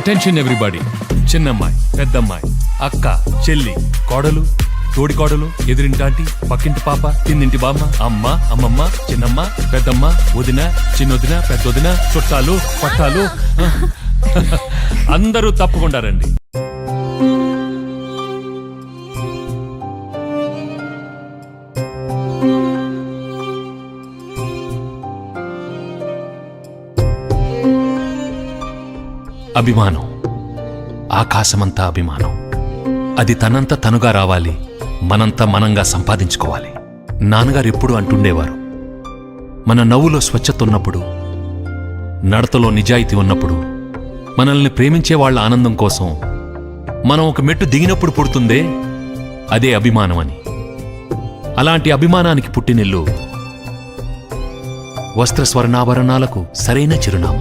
Attention everybody. చిన్నమ్మాయి, పెద్దమ్మాయి, అక్క, చెల్లి, కోడలు, తోడి కోడలు, ఎదురింటాంటి, పక్కింటి పాప, కిందింటి బామ్మ, అమ్మ, అమ్మమ్మ, చిన్నమ్మ, పెద్దమ్మ, వదిన, చిన్నొదిన, పెద్దొదిన, చుట్టాలు, పట్టాలు, అందరూ తప్పకుండా రండి. అభిమానం, ఆకాశమంతా అభిమానం. అది తనంత తనుగా రావాలి, మనంతా మనంగా సంపాదించుకోవాలి. నాన్నగారు ఎప్పుడు అంటుండేవారు, మన నవ్వులో స్వచ్ఛత ఉన్నప్పుడు, నడతలో నిజాయితీ ఉన్నప్పుడు, మనల్ని ప్రేమించే వాళ్ళ ఆనందం కోసం మనం ఒక మెట్టు దిగినప్పుడు పుడుతుందే అదే అభిమానం అని. అలాంటి అభిమానానికి పుట్టినిల్లు వస్త్ర స్వర్ణాభరణాలకు సరైన చిరునామా.